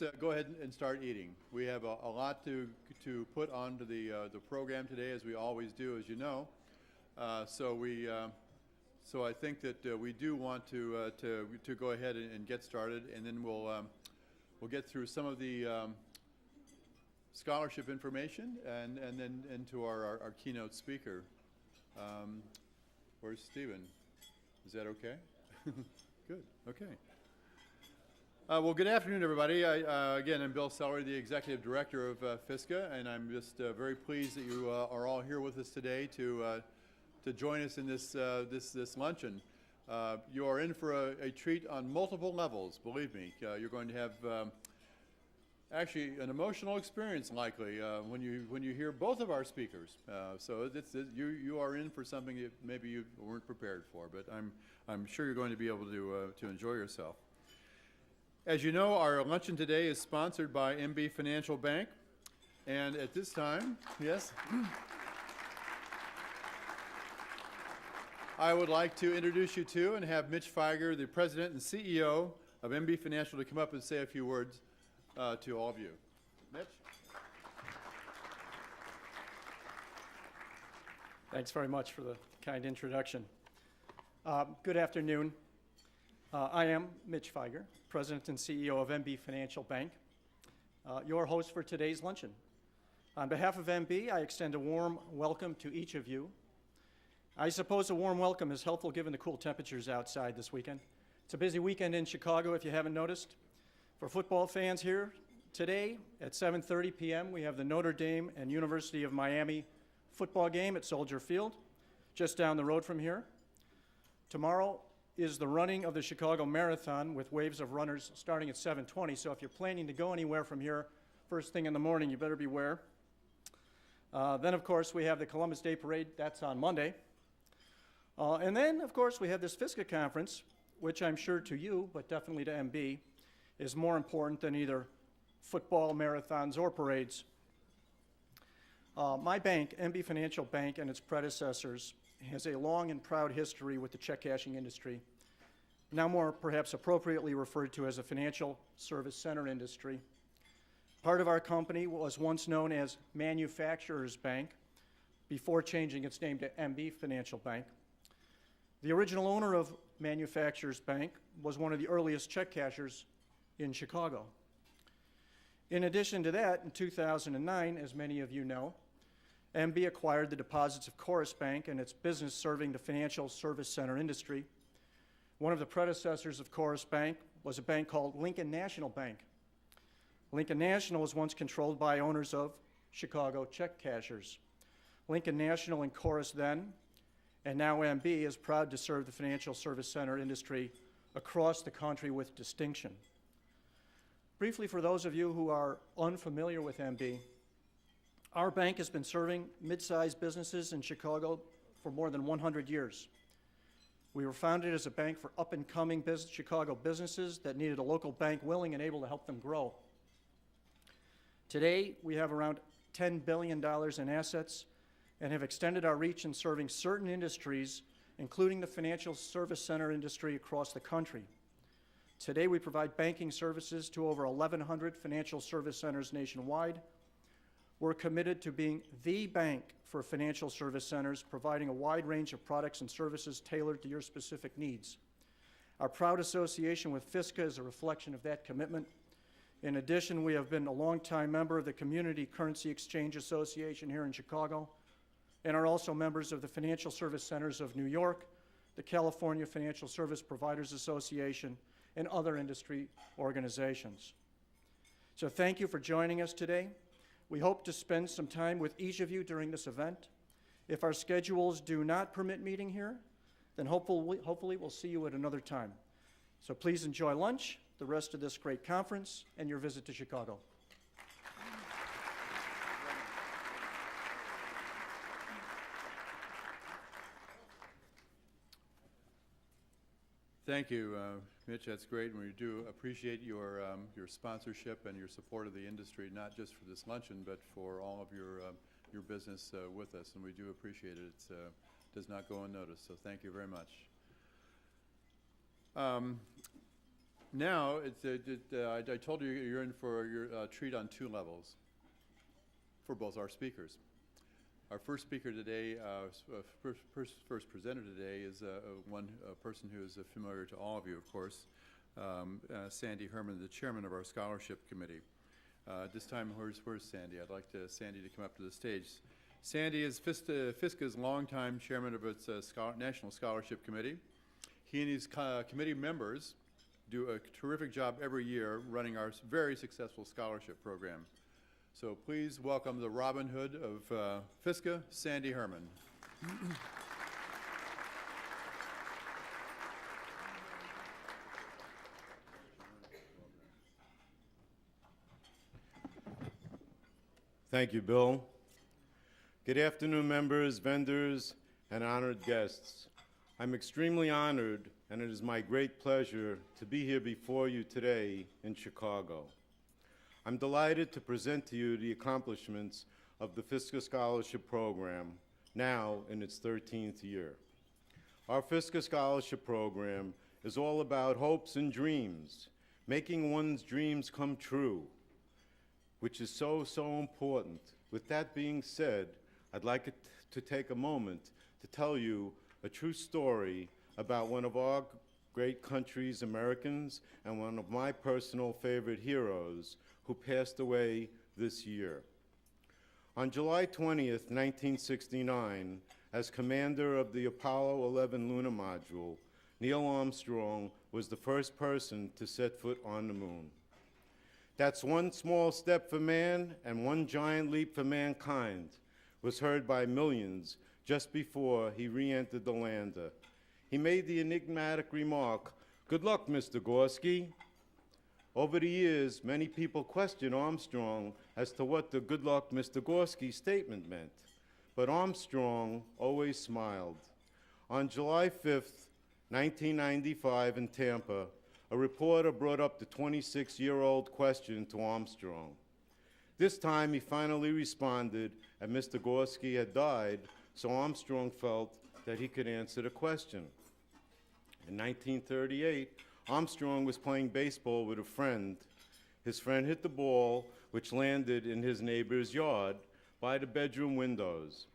please go ahead and start eating. We have a lot to put onto the program today, as we always do, as you know. So I think that we do want to go ahead and get started, and then we'll get through some of the scholarship information, and then into our keynote speaker. Where's Stephen? Is that okay? Good. Okay. Well, good afternoon, everybody. Again, I'm Bill Sellery, the Executive Director of FSCA, and I'm just very pleased that you are all here with us today to join us in this luncheon. You are in for a treat on multiple levels, believe me. You're going to have actually an emotional experience, likely, when you hear both of our speakers. So you are in for something that maybe you weren't prepared for, but I'm sure you're going to be able to enjoy yourself. As you know, our luncheon today is sponsored by MB Financial Bank, and at this time, yes, I would like to introduce you to and have Mitch Feiger, the President and CEO of MB Financial, to come up and say a few words to all of you. Mitch? Thanks very much for the kind introduction. Good afternoon. I am Mitch Feiger, President and CEO of MB Financial Bank, your host for today's luncheon. On behalf of MB, I extend a warm welcome to each of you. I suppose a warm welcome is helpful given the cool temperatures outside this weekend. It's a busy weekend in Chicago, if you haven't noticed. For football fans here, today at 7:30 p.m., we have the Notre Dame and University of Miami football game at Soldier Field, just down the road from here. Tomorrow is the running of the Chicago Marathon with waves of runners starting at 7:20. So if you're planning to go anywhere from here first thing in the morning, you better beware. Then, of course, we have the Columbus Day Parade. That's on Monday. And then, of course, we have this FSCA conference, which I'm sure to you, but definitely to MB, is more important than either football, marathons, or parades. My bank, MB Financial Bank, and its predecessors has a long and proud history with the check cashing industry, now more perhaps appropriately referred to as a financial service center industry. Part of our company was once known as Manufacturers Bank before changing its name to MB Financial Bank. The original owner of Manufacturers Bank was one of the earliest check cashers in Chicago. In addition to that, in 2009, as many of you know, MB acquired the deposits of Chorus Bank and its business serving the financial service center industry. One of the predecessors of Chorus Bank was a bank called Lincoln National Bank. Lincoln National was once controlled by owners of Chicago check cashers. Lincoln National and Chorus then, and now MB, is proud to serve the financial service center industry across the country with distinction. Briefly, for those of you who are unfamiliar with MB, our bank has been serving mid-sized businesses in Chicago for more than 100 years. We were founded as a bank for up-and-coming Chicago businesses that needed a local bank willing and able to help them grow. Today, we have around $10 billion in assets and have extended our reach in serving certain industries, including the financial service center industry across the country. Today, we provide banking services to over 1,100 financial service centers nationwide. We're committed to being the bank for financial service centers, providing a wide range of products and services tailored to your specific needs. Our proud association with FSCA is a reflection of that commitment. In addition, we have been a longtime member of the Community Currency Exchange Association here in Chicago, and are also members of the Financial Service Centers of New York, the California Financial Service Providers Association, and other industry organizations. So thank you for joining us today. We hope to spend some time with each of you during this event. If our schedules do not permit meeting here, then hopefully we'll see you at another time. So please enjoy lunch, the rest of this great conference, and your visit to Chicago. Thank you, Mitch. That's great, and we do appreciate your sponsorship and your support of the industry, not just for this luncheon, but for all of your business with us, and we do appreciate it. It does not go unnoticed, so thank you very much. Now, I told you you're in for your treat on two levels for both our speakers. Our first speaker today, first presenter today, is a person who is familiar to all of you, of course, Sandy Herman, the chairman of our scholarship committee. This time, where's Sandy? I'd like Sandy to come up to the stage. Sandy is FSCA's longtime chairman of its National Scholarship Committee. He and his committee members do a terrific job every year running our very successful scholarship program. So please welcome the Robin Hood of FSCA, Sandy Herman. Thank you, Bill. Good afternoon, members, vendors, and honored guests. I'm extremely honored, and it is my great pleasure to be here before you today in Chicago. I'm delighted to present to you the accomplishments of the FSCA Scholarship Program, now in its 13th year. Our FSCA Scholarship Program is all about hopes and dreams, making one's dreams come true, which is so important. With that being said, I'd like to take a moment to tell you a true story about one of our great country's Americans and one of my personal favorite heroes who passed away this year. On July 20th, 1969, as commander of the Apollo 11 lunar module, Neil Armstrong was the first person to set foot on the moon. That's one small step for man and one giant leap for mankind was heard by millions just before he re-entered the lander. He made the enigmatic remark, "Good luck, Mr. Gorski." Over the years, many people questioned Armstrong as to what the "good luck, Mr. Gorski" statement meant, but Armstrong always smiled. On July 5th, 1995 in Tampa, a reporter brought up the 26-year-old question to Armstrong. This time he finally responded, and Mr. Gorski had died, so Armstrong felt that he could answer the question. In 1938, Armstrong was playing baseball with a friend. His friend hit the ball, which landed in his neighbor's yard by the bedroom windows.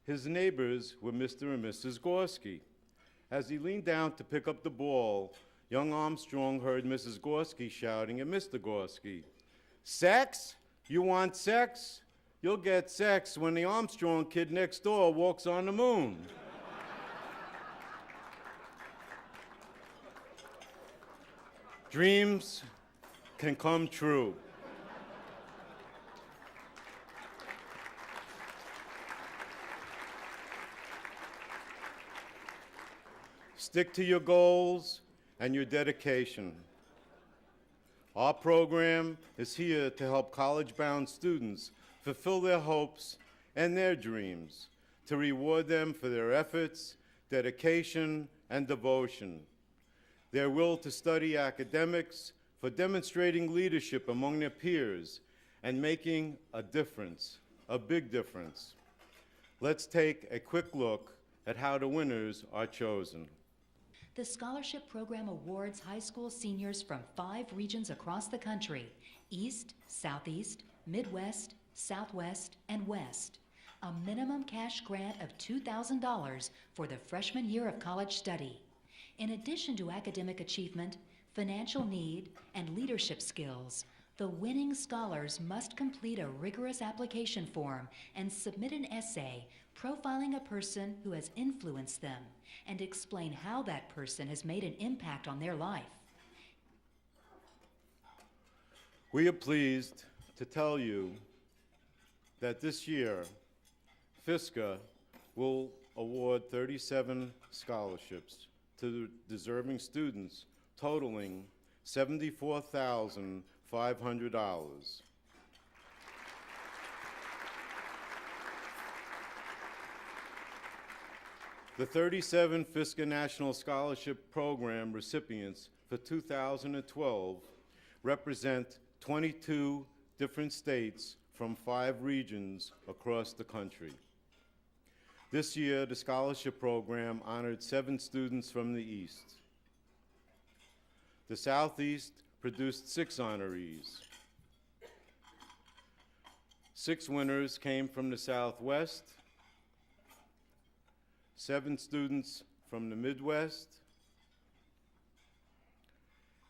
His neighbors were Mr. and Mrs. Gorski. As he leaned down to pick up the ball, young Armstrong heard Mrs. Gorski shouting at Mr. Gorski, "Sex? You want sex? You'll get sex when the Armstrong kid next door walks on the moon." Dreams can come true. Stick to your goals and your dedication. Our program is here to help college-bound students fulfill their hopes and their dreams, to reward them for their efforts, dedication, and devotion, their will to study academics, for demonstrating leadership among their peers, and making a difference, a big difference. Let's take a quick look at how the winners are chosen. The scholarship program awards high school seniors from 5 regions across the country: East, Southeast, Midwest, Southwest, and West. A minimum cash grant of $2,000 for the freshman year of college study. In addition to academic achievement, financial need, and leadership skills, the winning scholars must complete a rigorous application form and submit an essay profiling a person who has influenced them and explain how that person has made an impact on their life. We are pleased to tell you that this year, FSCA will award 37 scholarships to deserving students totaling $74,500. The 37 FSCA National Scholarship Program recipients for 2012 represent 22 different states from 5 regions across the country. This year, the scholarship program honored 7 students from the East. The Southeast produced 6 honorees. 6 winners came from the Southwest, 7 students from the Midwest,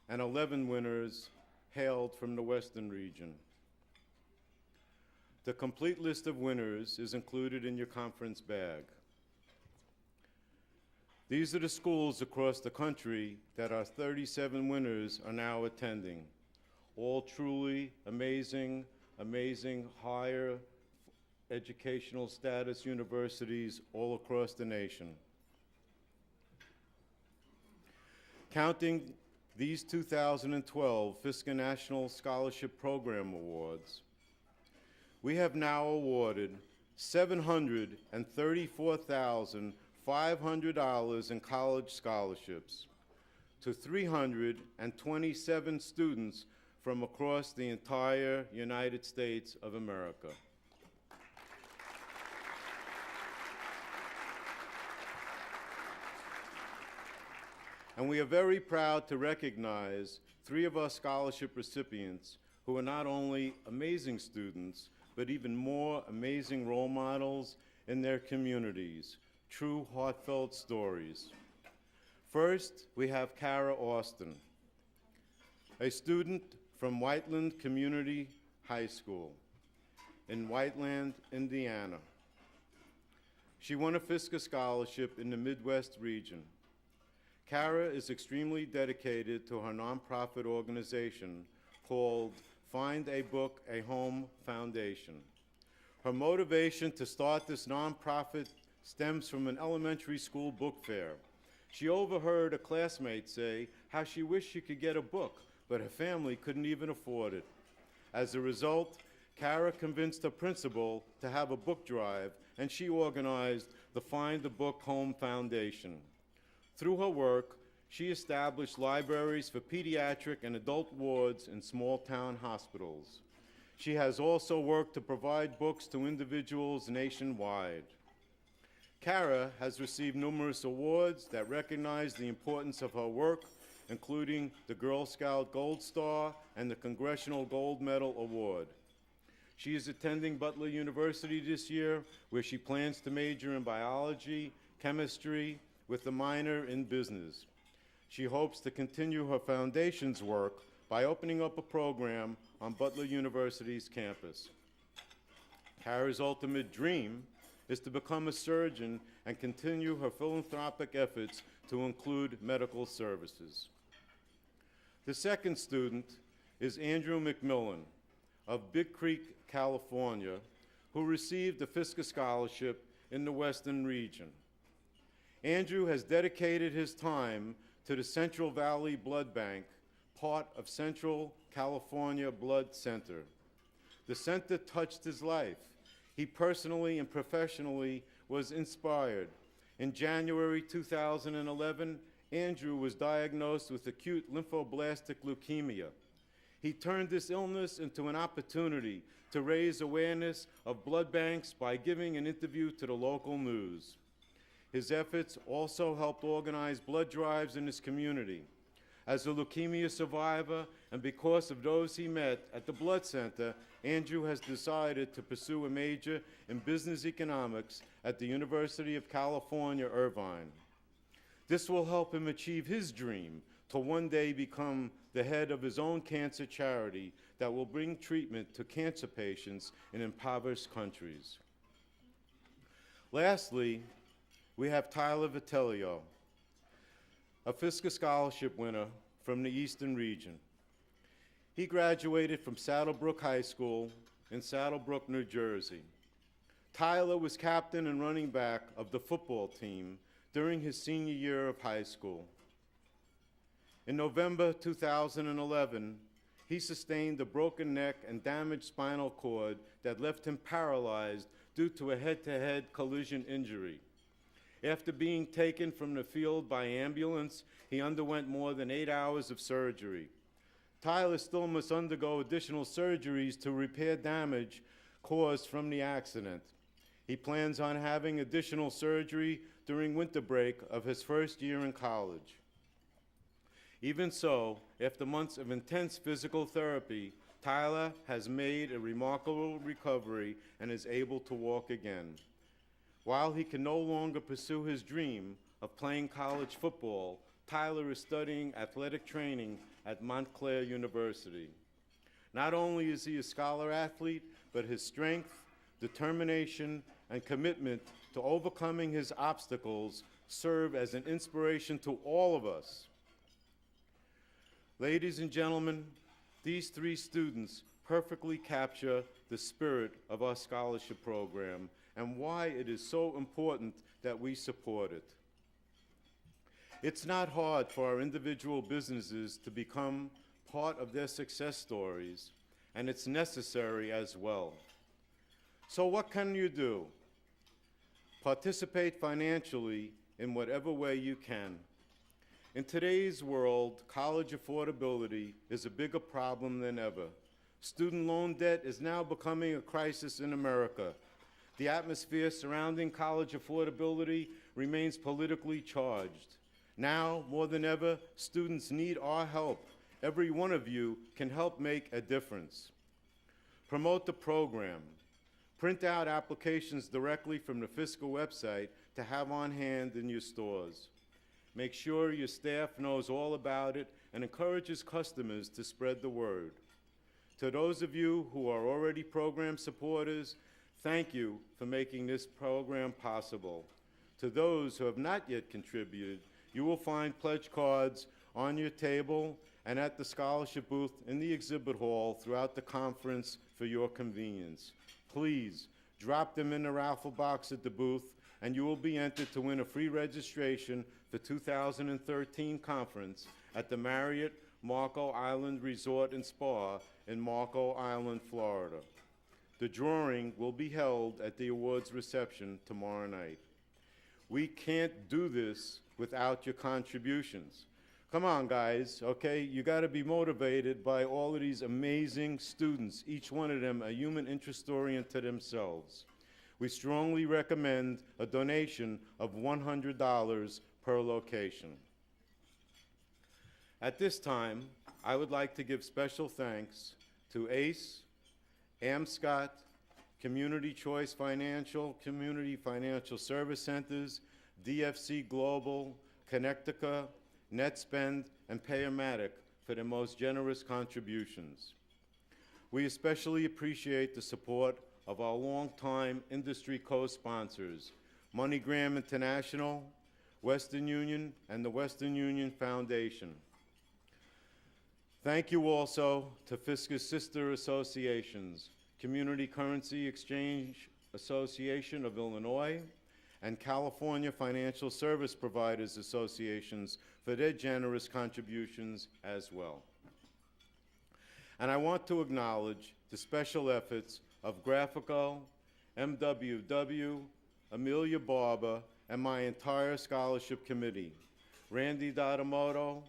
and 11 winners hailed from the Western region. The complete list of winners is included in your conference bag. These are the schools across the country that our 37 winners are now attending. All truly amazing, higher educational status universities all across the nation. Counting these 2012 Fisker National Scholarship Program Awards, we have now awarded $734,500 in college scholarships to 327 students from across the entire United States of America. And we are very proud to recognize 3 of our scholarship recipients who are not only amazing students, but even more amazing role models in their communities, true heartfelt stories. First, we have Kara Austin, a student from Whiteland Community High School in Whiteland, Indiana. She won a Fisker Scholarship in the Midwest region. Kara is extremely dedicated to her nonprofit organization called Find a Book, a Home Foundation. Her motivation to start this nonprofit stems from an elementary school book fair. She overheard a classmate say how she wished she could get a book, but her family couldn't even afford it. As a result, Kara convinced her principal to have a book drive, and she organized the Find a Book Home Foundation. Through her work, she established libraries for pediatric and adult wards in small-town hospitals. She has also worked to provide books to individuals nationwide. Kara has received numerous awards that recognize the importance of her work, including the Girl Scout Gold Star and the Congressional Gold Medal Award. She is attending Butler University this year, where she plans to major in biology, chemistry, with a minor in business. She hopes to continue her foundation's work by opening up a program on Butler University's campus. Kara's ultimate dream is to become a surgeon and continue her philanthropic efforts to include medical services. The second student is Andrew McMillan of Big Creek, California, who received a Fisker Scholarship in the Western region. Andrew has dedicated his time to the Central Valley Blood Bank, part of Central California Blood Center. The center touched his life. He personally and professionally was inspired. In January 2011, Andrew was diagnosed with acute lymphoblastic leukemia. He turned this illness into an opportunity to raise awareness of blood banks by giving an interview to the local news. His efforts also helped organize blood drives in his community. As a leukemia survivor, and because of those he met at the Blood Center, Andrew has decided to pursue a major in business economics at the University of California, Irvine. This will help him achieve his dream to one day become the head of his own cancer charity that will bring treatment to cancer patients in impoverished countries. Lastly, we have Tyler Vitelio, a Fisker Scholarship winner from the Eastern region. He graduated from Saddlebrook High School in Saddlebrook, New Jersey. Tyler was captain and running back of the football team during his senior year of high school. In November 2011, he sustained a broken neck and damaged spinal cord that left him paralyzed due to a head-to-head collision injury. After being taken from the field by ambulance, he underwent more than 8 hours of surgery. Tyler still must undergo additional surgeries to repair damage caused from the accident. He plans on having additional surgery during winter break of his first year in college. Even so, after months of intense physical therapy, Tyler has made a remarkable recovery and is able to walk again. While he can no longer pursue his dream of playing college football, Tyler is studying athletic training at Montclair University. Not only is he a scholar athlete, but his strength, determination, and commitment to overcoming his obstacles serve as an inspiration to all of us. Ladies and gentlemen, these three students perfectly capture the spirit of our scholarship program and why it is so important that we support it. It's not hard for our individual businesses to become part of their success stories, and it's necessary as well. So what can you do? Participate financially in whatever way you can. In today's world, college affordability is a bigger problem than ever. Student loan debt is now becoming a crisis in America. The atmosphere surrounding college affordability remains politically charged. Now, more than ever, students need our help. Every one of you can help make a difference. Promote the program. Print out applications directly from the Fisker website to have on hand in your stores. Make sure your staff knows all about it and encourages customers to spread the word. To those of you who are already program supporters, thank you for making this program possible. To those who have not yet contributed, you will find pledge cards on your table and at the scholarship booth in the exhibit hall throughout the conference for your convenience. Please drop them in the raffle box at the booth, and you will be entered to win a free registration for 2013 conference at the Marriott Marco Island Resort and Spa in Marco Island, Florida. The drawing will be held at the awards reception tomorrow night. We can't do this without your contributions. Come on, guys, okay? You gotta be motivated by all of these amazing students, each one of them a human interest story unto themselves. We strongly recommend a donation of $100 per location. At this time, I would like to give special thanks to ACE, AMSCOT, Community Choice Financial, Community Financial Service Centers, DFC Global, Connectica, NetSpend, and Payamatic for their most generous contributions. We especially appreciate the support of our longtime industry co-sponsors, MoneyGram International, Western Union, and the Western Union Foundation. Thank you also to Fisker's sister associations, Community Currency Exchange Association of Illinois, and California Financial Service Providers Associations for their generous contributions as well. And I want to acknowledge the special efforts of Graphico, MWW, Amelia Barber, and my entire scholarship committee, Randy Dadamoto,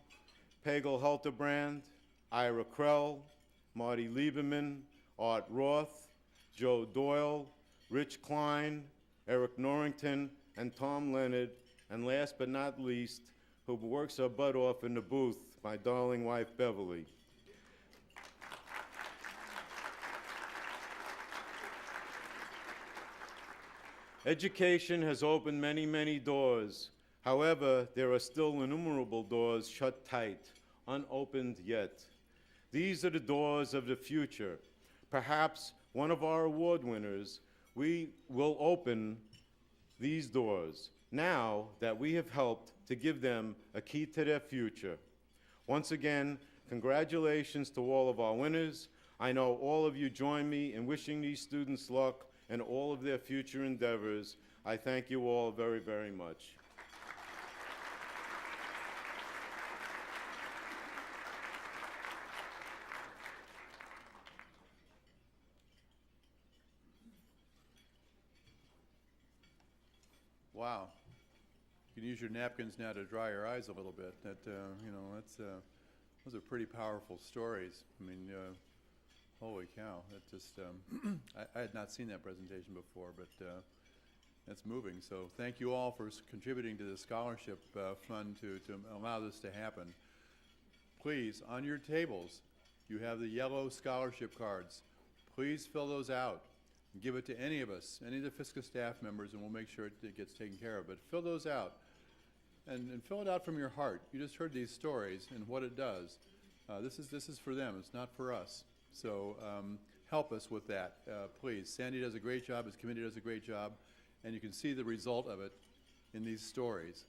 Pagel Halterbrand, Ira Krell, Marty Lieberman, Art Roth, Joe Doyle, Rich Klein, Eric Norrington, and Tom Leonard, and last but not least, who works her butt off in the booth, my darling wife, Beverly. Education has opened many, many doors. However, there are still innumerable doors shut tight, unopened yet. These are the doors of the future. Perhaps one of our award winners, we will open these doors now that we have helped to give them a key to their future. Once again, congratulations to all of our winners. I know all of you join me in wishing these students luck in all of their future endeavors. I thank you all very, very much. Wow. You can use your napkins now to dry your eyes a little bit. That, those are pretty powerful stories. I mean, holy cow. That just, I had not seen that presentation before, but that's moving. So thank you all for contributing to the scholarship fund to allow this to happen. please, on your tables, you have the yellow scholarship cards. Please fill those out and give it to any of us, any of the FISCA staff members, and we'll make sure it gets taken care of. But fill those out, and fill it out from your heart. You just heard these stories and what it does. This is for them. It's not for us. So help us with that, please. Sandy does a great job. His committee does a great job, and you can see the result of it in these stories.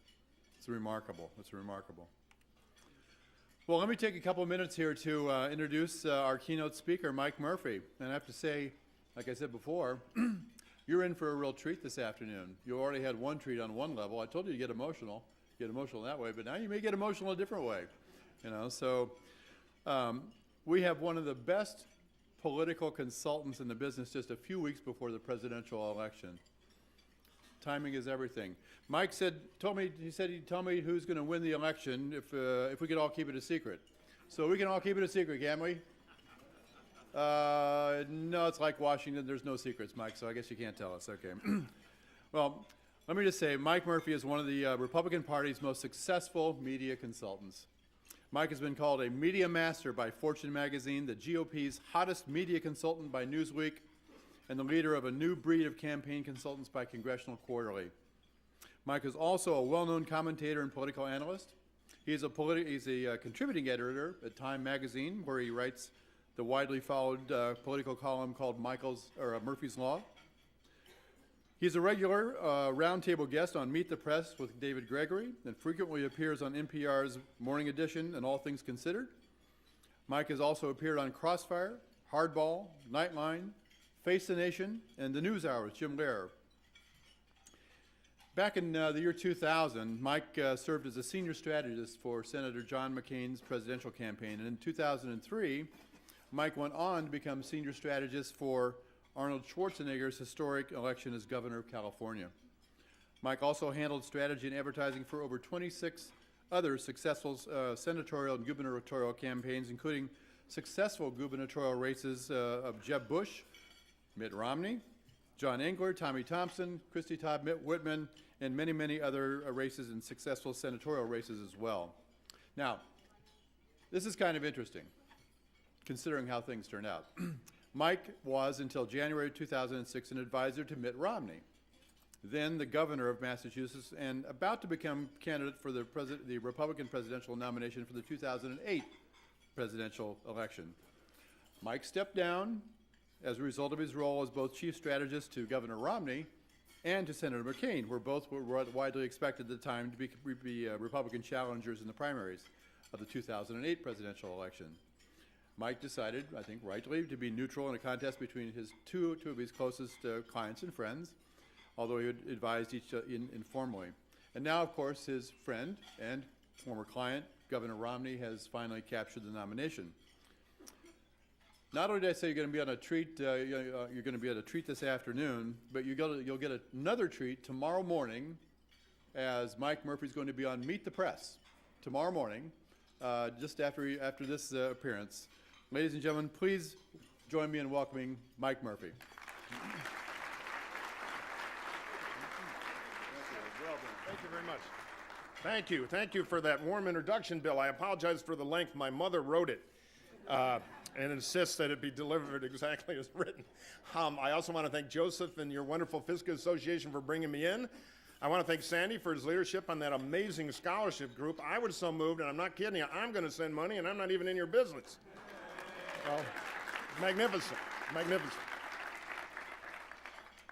It's remarkable. It's remarkable. Well, let me take a couple of minutes here to introduce our keynote speaker, Mike Murphy. And I have to say, like I said before, you're in for a real treat this afternoon. You already had one treat on one level. I told you to get emotional that way, but now you may get emotional a different way. You know, so we have one of the best political consultants in the business just a few weeks before the presidential election. Timing is everything. Mike told me he'd tell me who's going to win the election if we could all keep it a secret. So we can all keep it a secret, can't we? No, it's like Washington. There's no secrets, Mike, so I guess you can't tell us. Okay. Well, let me just say, Mike Murphy is one of the Republican Party's most successful media consultants. Mike has been called a media master by Fortune magazine, the GOP's hottest media consultant by Newsweek, and the leader of a new breed of campaign consultants by Congressional Quarterly. Mike is also a well-known commentator and political analyst. He's a contributing editor at Time magazine, where he writes the widely followed political column called Murphy's Law. He's a regular roundtable guest on Meet the Press with David Gregory and frequently appears on NPR's Morning Edition and All Things Considered. Mike has also appeared on Crossfire, Hardball, Nightline, Face the Nation, and The News Hour with Jim Lehrer. Back in the year 2000, Mike served as a senior strategist for Senator John McCain's presidential campaign. And in 2003, Mike went on to become senior strategist for Arnold Schwarzenegger's historic election as governor of California. Mike also handled strategy and advertising for over 26 other successful senatorial and gubernatorial campaigns, including successful gubernatorial races of Jeb Bush, Mitt Romney, John Engler, Tommy Thompson, Christy Todd, Mitt Whitman, and many, many other races and successful senatorial races as well. Now, this is kind of interesting, considering how things turned out. Mike was, until January 2006, an advisor to Mitt Romney, then the governor of Massachusetts, and about to become candidate for the Republican presidential nomination for the 2008 presidential election. Mike stepped down as a result of his role as both chief strategist to Governor Romney and to Senator McCain, where both were widely expected at the time to be Republican challengers in the primaries of the 2008 presidential election. Mike decided, I think rightly, to be neutral in a contest between his two of his closest clients and friends, although he had advised each informally. And now, of course, his friend and former client, Governor Romney, has finally captured the nomination. Not only did I say you're going to be on a treat, you're going to be at a treat this afternoon, but you'll get another treat tomorrow morning, as Mike Murphy's going to be on Meet the Press tomorrow morning, just after this appearance. Ladies and gentlemen, please join me in welcoming Mike Murphy. Thank you very much. Thank you. Thank you for that warm introduction, Bill. I apologize for the length. My mother wrote it and insists that it be delivered exactly as written. I also want to thank Joseph and your wonderful FISCA Association for bringing me in. I want to thank Sandy for his leadership on that amazing scholarship group. I was so moved, and I'm not kidding you, I'm going to send money, and I'm not even in your business. Well, magnificent, magnificent.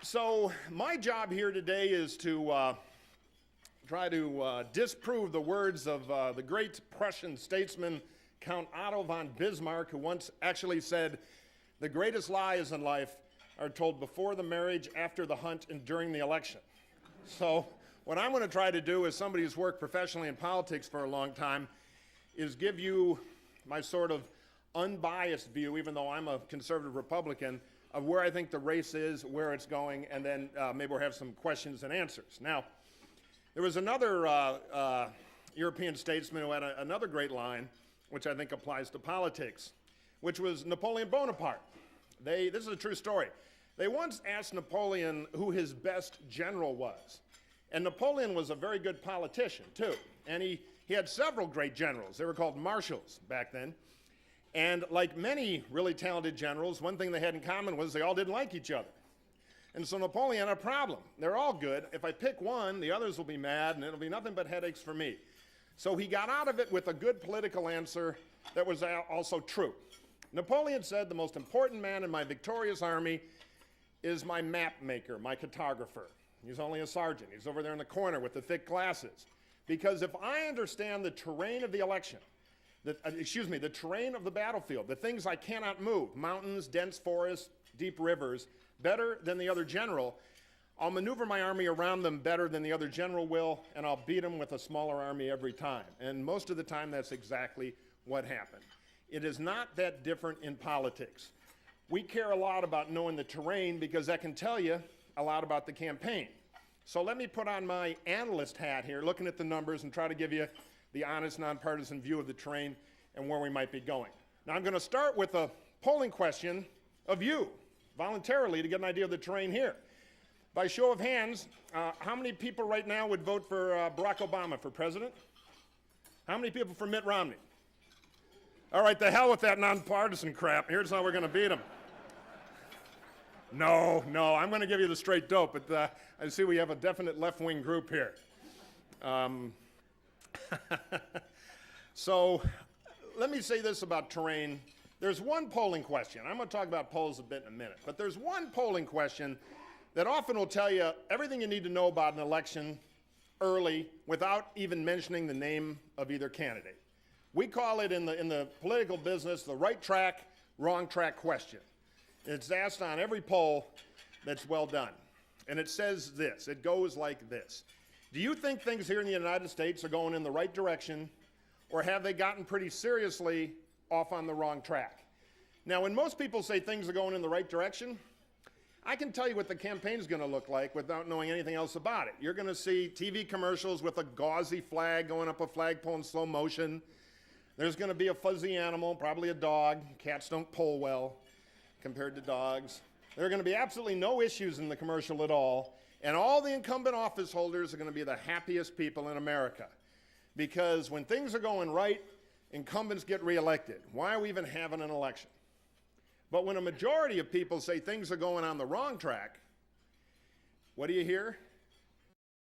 So my job here today is to try to disprove the words of the great Prussian statesman Count Otto von Bismarck, who once actually said, "The greatest lies in life are told before the marriage, after the hunt, and during the election." So what I'm going to try to do, as somebody who's worked professionally in politics for a long time, is give you my sort of unbiased view, even though I'm a conservative Republican, of where I think the race is, where it's going, and then maybe we'll have some questions and answers. Now, there was another European statesman who had another great line, which I think applies to politics, which was Napoleon Bonaparte. This is a true story. They once asked Napoleon who his best general was. And Napoleon was a very good politician, too. And he he had several great generals. They were called marshals back then. And like many really talented generals, one thing they had in common was they all didn't like each other. And so Napoleon had a problem. They're all good. If I pick one, the others will be mad, and it'll be nothing but headaches for me. So he got out of it with a good political answer that was also true. Napoleon said, the most important man in my victorious army is my map maker, my cartographer. He's only a sergeant. He's over there in the corner with the thick glasses. Because if I understand the terrain of the election, the terrain of the battlefield, the things I cannot move, mountains, dense forests, deep rivers, better than the other general, I'll maneuver my army around them better than the other general will, and I'll beat them with a smaller army every time. And most of the time, that's exactly what happened. It is not that different in politics. We care a lot about knowing the terrain because that can tell you a lot about the campaign. So let me put on my analyst hat here, looking at the numbers, and try to give you the honest, nonpartisan view of the terrain and where we might be going. Now, I'm going to start with a polling question of you, voluntarily, to get an idea of the terrain here. By show of hands, how many people right now would vote for Barack Obama for president? How many people for Mitt Romney? All right, the hell with that nonpartisan crap. Here's how we're going to beat him. No, I'm going to give you the straight dope, but I see we have a definite left-wing group here. So let me say this about terrain. There's one polling question. I'm going to talk about polls a bit in a minute, but there's one polling question that often will tell you everything you need to know about an election early without even mentioning the name of either candidate. We call it in the political business the right track, wrong track question. It's asked on every poll that's well done. And it says this, it goes like this. Do you think things here in the United States are going in the right direction, or have they gotten pretty seriously off on the wrong track? Now, when most people say things are going in the right direction, I can tell you what the campaign is going to look like without knowing anything else about it. You're going to see TV commercials with a gauzy flag going up a flagpole in slow motion. There's going to be a fuzzy animal, probably a dog. Cats don't poll well compared to dogs. There are going to be absolutely no issues in the commercial at all, and all the incumbent office holders are going to be the happiest people in America. Because when things are going right, incumbents get reelected. Why are we even having an election? But when a majority of people say things are going on the wrong track, what do you hear?